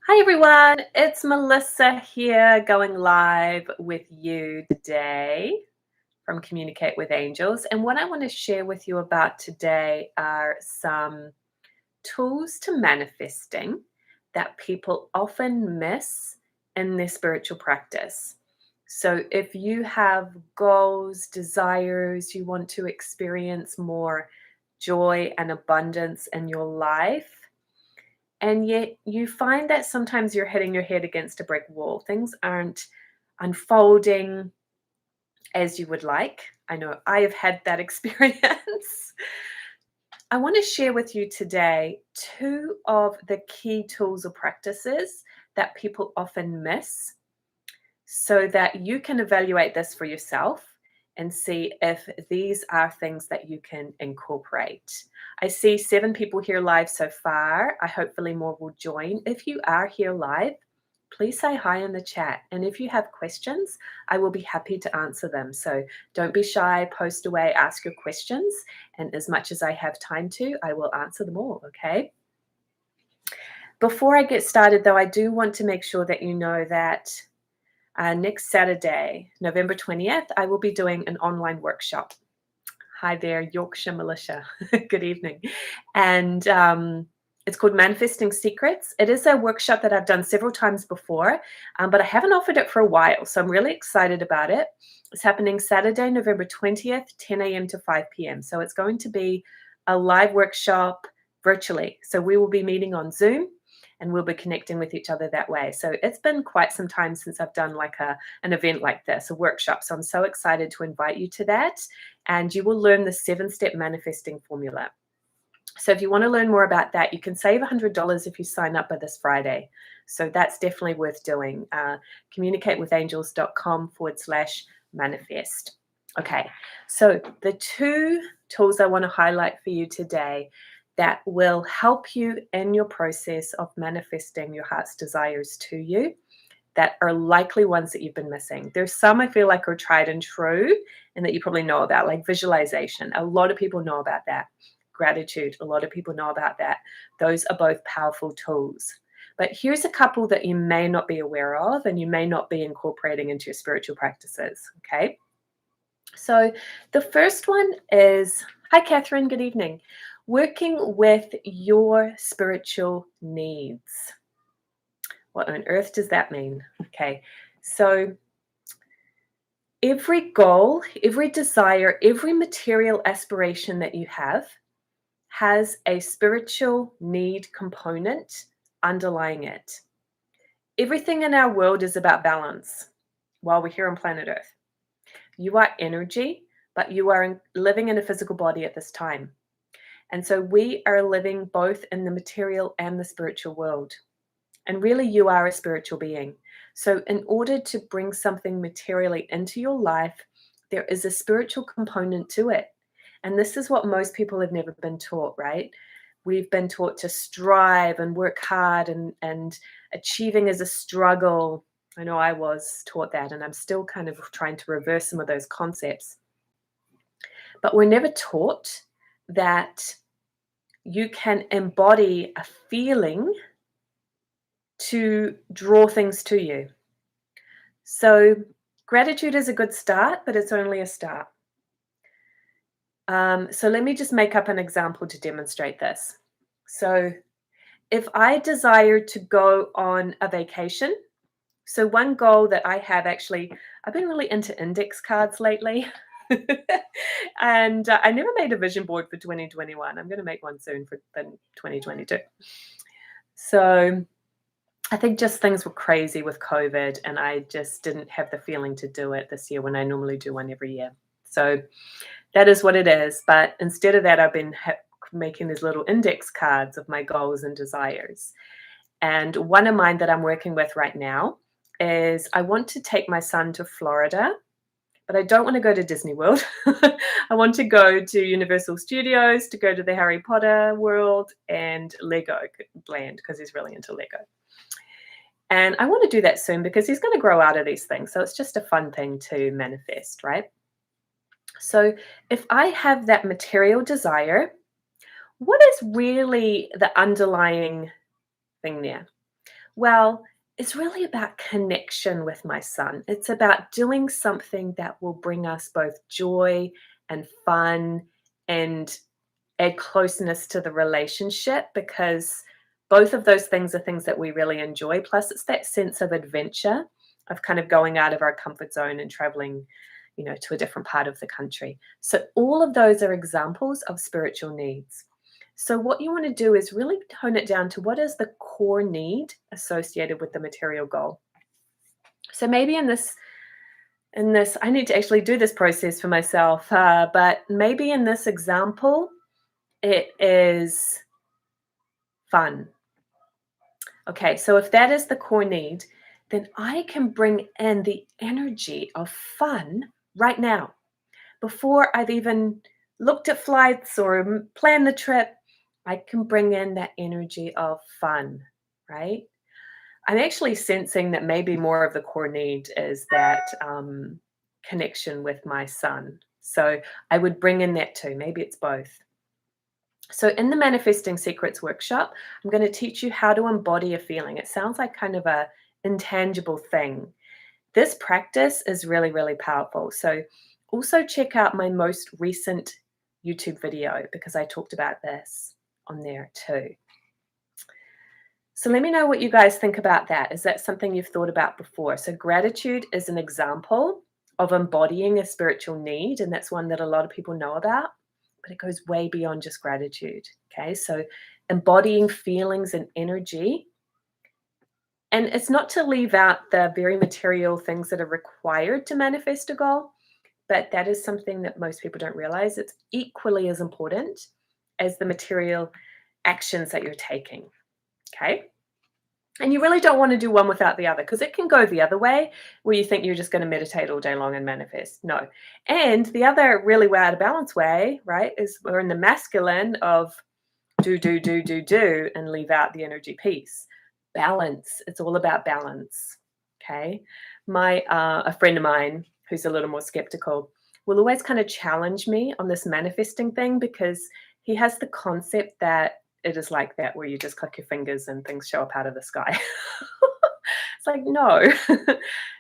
Hi everyone, it's Melissa here going live with you today from Communicate with Angels. And what I want to share with you about today are some tools to manifesting that people often miss in their spiritual practice. So if you have goals, desires, you want to experience more joy and abundance in your life, and yet you find that sometimes you're hitting your head against a brick wall. Things aren't unfolding as you would like. I know I have had that experience. I want to share with you today two of the key tools or practices that people often miss so that you can evaluate this for yourself and see if these are things that you can incorporate. I see 7 people here live so far. I hopefully more will join. If you are here live, please say hi in the chat. And if you have questions, I will be happy to answer them. So don't be shy, post away, ask your questions. And as much as I have time to, I will answer them all, okay? Before I get started, though, I do want to make sure that you know that next Saturday, November 20th, I will be doing an online workshop. Hi there, Yorkshire Militia. Good evening. And it's called Manifesting Secrets. It is a workshop that I've done several times before, but I haven't offered it for a while. So I'm really excited about it. It's happening Saturday, November 20th, 10 a.m. to 5 p.m. So it's going to be a live workshop virtually. So we will be meeting on Zoom, and we'll be connecting with each other that way. So it's been quite some time since I've done like an event like this, a workshop. So I'm so excited to invite you to that. And you will learn the 7-step manifesting formula. So if you want to learn more about that, you can save $100 if you sign up by this Friday. So that's definitely worth doing. Communicatewithangels.com/manifest. Okay, so the 2 tools I want to highlight for you today that will help you in your process of manifesting your heart's desires to you, that are likely ones that you've been missing. There's some I feel like are tried and true and that you probably know about, like visualization. A lot of people know about that. Gratitude, a lot of people know about that. Those are both powerful tools. But here's a couple that you may not be aware of and you may not be incorporating into your spiritual practices, okay? So the first one is, hi Catherine, good evening. Working with your spiritual needs. What on earth does that mean? Okay, so every goal, every desire, every material aspiration that you have has a spiritual need component underlying it. Everything in our world is about balance while we're here on planet Earth. You are energy, but you are living in a physical body at this time. And so we are living both in the material and the spiritual world. And really, you are a spiritual being. So in order to bring something materially into your life, there is a spiritual component to it. And this is what most people have never been taught, right? We've been taught to strive and work hard, and achieving is a struggle. I know I was taught that, and I'm still kind of trying to reverse some of those concepts. But we're never taught that you can embody a feeling to draw things to you. So gratitude is a good start, but it's only a start. So let me just make up an example to demonstrate this. So if I desire to go on a vacation, so one goal that I have, actually, I've been really into index cards lately. And I never made a vision board for 2021. I'm going to make one soon for 2022. So I think just things were crazy with COVID, and I just didn't have the feeling to do it this year when I normally do one every year. So that is what it is. But instead of that, I've been making these little index cards of my goals and desires. And one of mine that I'm working with right now is I want to take my son to Florida, but I don't want to go to Disney World. I want to go to Universal Studios, to go to the Harry Potter world and Lego land, because he's really into Lego. And I want to do that soon because he's going to grow out of these things. So it's just a fun thing to manifest, right? So if I have that material desire, what is really the underlying thing there? Well, it's really about connection with my son. It's about doing something that will bring us both joy and fun and add closeness to the relationship, because both of those things are things that we really enjoy. Plus, it's that sense of adventure, of kind of going out of our comfort zone and traveling, to a different part of the country. So, all of those are examples of spiritual needs. So, what you want to do is really tone it down to what is the core need associated with the material goal. So, maybe in this, I need to actually do this process for myself, but maybe in this example, it is fun. Okay, so if that is the core need, then I can bring in the energy of fun right now. Before I've even looked at flights or planned the trip, I can bring in that energy of fun, right? I'm actually sensing that maybe more of the core need is that connection with my son. So I would bring in that too. Maybe it's both. So, in the Manifesting Secrets workshop, I'm going to teach you how to embody a feeling. It sounds like kind of a intangible thing. This practice is really, really powerful. So, also check out my most recent YouTube video because I talked about this on there too. So, let me know what you guys think about that. Is that something you've thought about before? So, gratitude is an example of embodying a spiritual need, and that's one that a lot of people know about, but it goes way beyond just gratitude. Okay, so embodying feelings and energy. And it's not to leave out the very material things that are required to manifest a goal, but that is something that most people don't realize. It's equally as important as the material actions that you're taking. Okay. And you really don't want to do one without the other, because it can go the other way where you think you're just going to meditate all day long and manifest. No. And the other really out of balance way, right, is we're in the masculine of do, and leave out the energy piece. Balance. It's all about balance. Okay. A friend of mine who's a little more skeptical will always kind of challenge me on this manifesting thing, because he has the concept that it is like that where you just click your fingers and things show up out of the sky. It's like, no,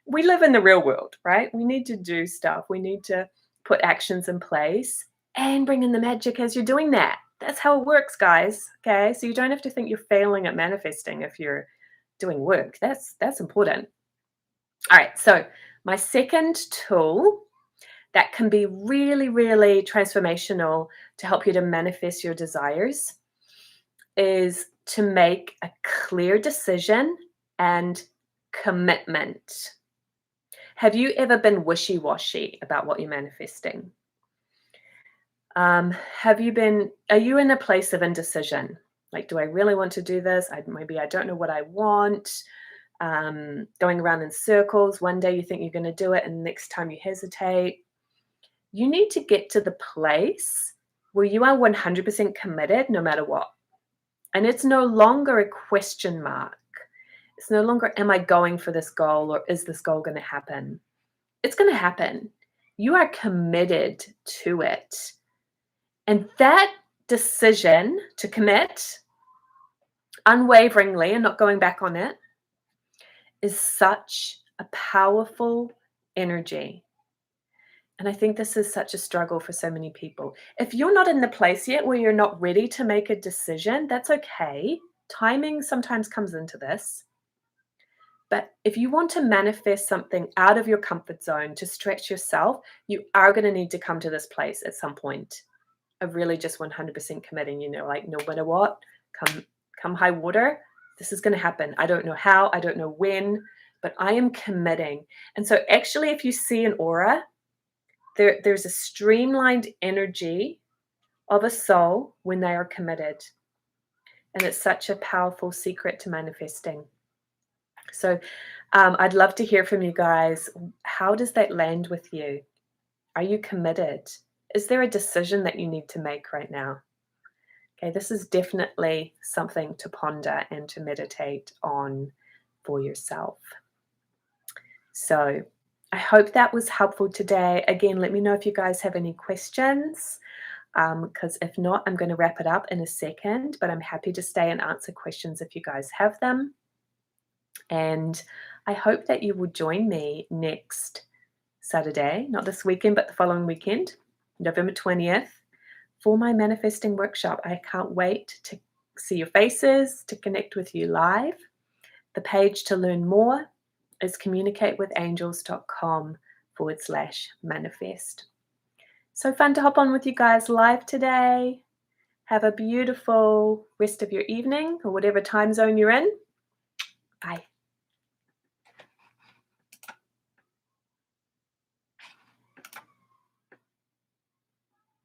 we live in the real world, right? We need to do stuff. We need to put actions in place and bring in the magic as you're doing that. That's how it works, guys. Okay. So you don't have to think you're failing at manifesting if you're doing work. That's important. All right. So my second tool that can be really, really transformational to help you to manifest your desires is to make a clear decision and commitment. Have you ever been wishy-washy about what you're manifesting? Are you in a place of indecision? Like, do I really want to do this? Maybe I don't know what I want. Going around in circles. One day you think you're going to do it, and the next time you hesitate. You need to get to the place where you are 100% committed no matter what. And it's no longer a question mark. It's no longer, am I going for this goal, or is this goal going to happen? It's going to happen. You are committed to it. And that decision to commit unwaveringly and not going back on it is such a powerful energy. And I think this is such a struggle for so many people. If you're not in the place yet where you're not ready to make a decision, that's okay. Timing sometimes comes into this. But if you want to manifest something out of your comfort zone to stretch yourself, you are going to need to come to this place at some point of really just 100% committing, like no matter what, come high water, this is going to happen. I don't know how, I don't know when, but I am committing. And so actually, if you see an aura, there's a streamlined energy of a soul when they are committed. And it's such a powerful secret to manifesting. So I'd love to hear from you guys. How does that land with you? Are you committed? Is there a decision that you need to make right now? Okay, this is definitely something to ponder and to meditate on for yourself. So I hope that was helpful today. Again, let me know if you guys have any questions, because if not, I'm going to wrap it up in a second, but I'm happy to stay and answer questions if you guys have them. And I hope that you will join me next Saturday, not this weekend, but the following weekend, November 20th, for my manifesting workshop. I can't wait to see your faces, to connect with you live. The page to learn more is communicatewithangels.com/manifest. So fun to hop on with you guys live today. Have a beautiful rest of your evening or whatever time zone you're in. Bye.